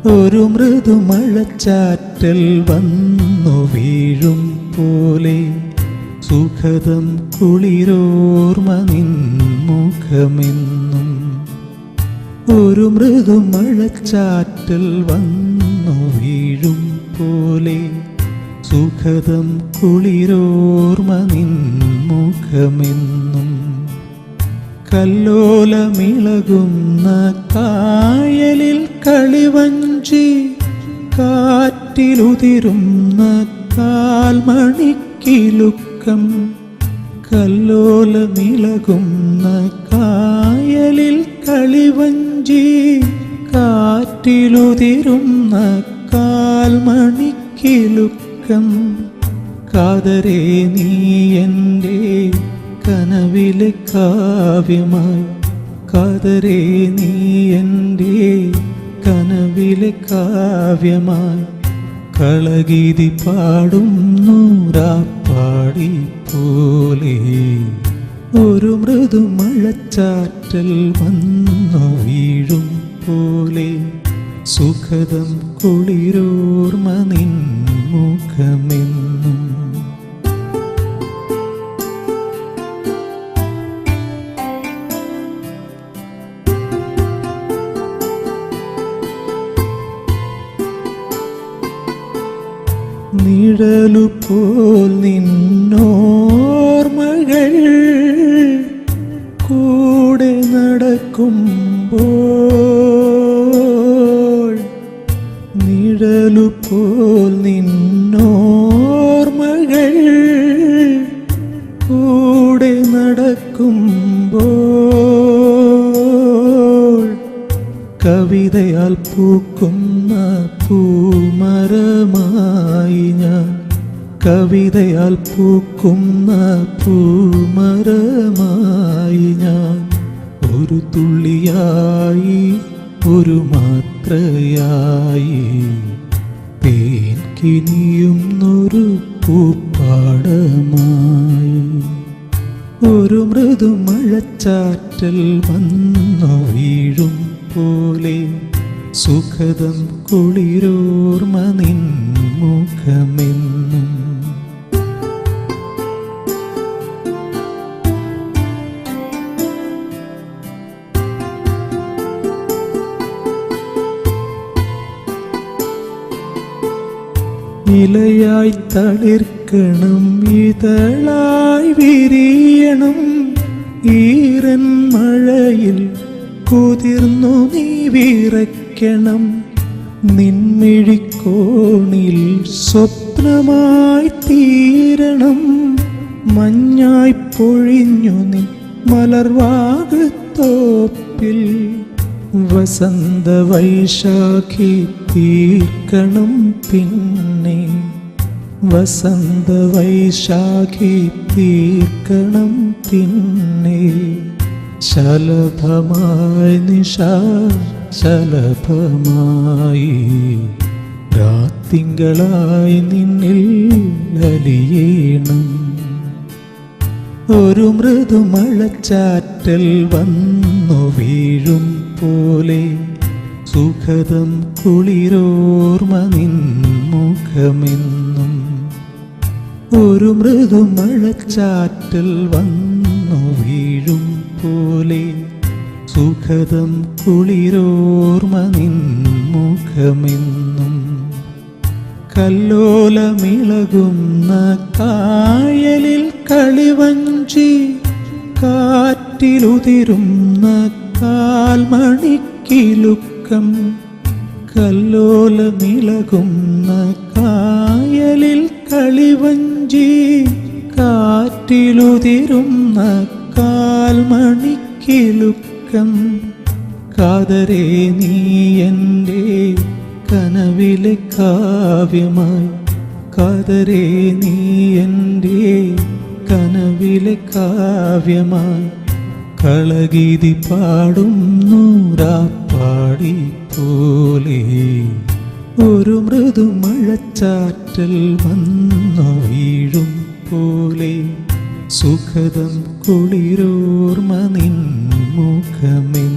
ഒരു മൃദുമഴച്ചാറ്റൽ വന്നു വീഴും പോലെ സുഖദം കുളിരോർമ നിൻ മുഖമെന്നും. ഒരു മൃദുമഴച്ചാറ്റൽ വന്നു വീഴും പോലെ സുഖദം കുളിരോർമ നിൻ മുഖമെന്നും. കല്ലോലമിളകുന്ന കായലിൽ കളിവഞ്ചി കാറ്റിലുതിരുന്ന കാൽമണിക്കിലുക്കം. കല്ലോലമിളകുന്ന കായലിൽ കളിവഞ്ചി കാറ്റിലുതിരുന്ന കാൽമണിക്കിലുക്കം. കാതരേ നീ എൻ്റെ കനവിലെ കാവ്യമായി. കാതരേ നീ എൻ്റെ കനവിലെ കാവ്യമായി. കളഗീതി പാടുന്നു രാപ്പാടി പോലെ. ഒരു മൃദുമഴച്ചാറ്റൽ വന്നു വീഴും പോലെ സുഖദം കുളിരോർമ നിൻ മുഖമെന്നും. നിഴലുപോൽ നിന്നോർമകൾ കൂടെ നടക്കുമ്പോൾ. നിഴലുപോൽ നിന്നോർമകൾ കൂടെ നടക്കുമ്പോൾ. കവിതയാൽ പൂക്കുന്ന പൂമരമായി ഞാൻ. കവിതയാൽ പൂക്കുന്ന പൂമരമായി ഞാൻ. ഒരു തുള്ളിയായി ഒരു മാത്രയായി തേൻ കിനിയുന്നൊരു പൂപ്പാടമായി. ഒരു മൃദുമഴച്ചാറ്റൽ വന്നു വീഴും പോലെ സുഖദം കുളിരോർമ നിൻ മുഖമെന്നും. ഇലയായി തളിർക്കണം, ഇതളായി വിരിയണം. ഈറൻ മഴയിൽ കുതിർന്നു നീ വിറയ്ക്കണം. നിൻമിഴിക്കോണിൽ സ്വപ്നമായി തീരണം. മഞ്ഞായി പൊഴിഞ്ഞു നീ മലർവാകത്തോപ്പിൽ. വസന്ത വൈശാഖി തീർക്കണം പിന്നെ. വസന്ത വൈശാഖി തീർക്കണം പിന്നെ. ശലഭമായി നിശാ ശലഭമായി രാത്തിങ്കളായി നിന്നിൽ അലിയണം. ഒരു മൃദുമഴച്ചാറ്റൽ വന്നു വീഴും പോലെ സുഖദം കുളിരോർമ നിൻ മുഖമെന്നും. ഒരു മൃദുമഴച്ചാറ്റൽ വന്നു വീഴും പോലെ സുഖദം കുളിരോർമ നിൻ മുഖമെന്നും. കല്ലോലമിളകുന്ന കായലിൽ കളിവഞ്ചി കാറ്റിലുതിരുന്ന കാൽമണിക്കിലുക്കം. കല്ലോലമിളകുന്ന കായലിൽ കളിവഞ്ചി കാറ്റിലുതിരുന്ന കാൽമണിക്കിലുക്കം. കാതരേ നീ എൻ്റെ കനവിലെ കാവ്യമായി. കാതരേ നീ എൻ്റെ കനവിലെ കാവ്യമായി. കളഗീതി പാടുന്നു രാപ്പാടി പോലെ. ഒരു മൃദുമഴച്ചാറ്റൽ വന്നു വീഴും പോലെ സുഖദം കുളിരോർമ നിൻ മുഖമെന്നും.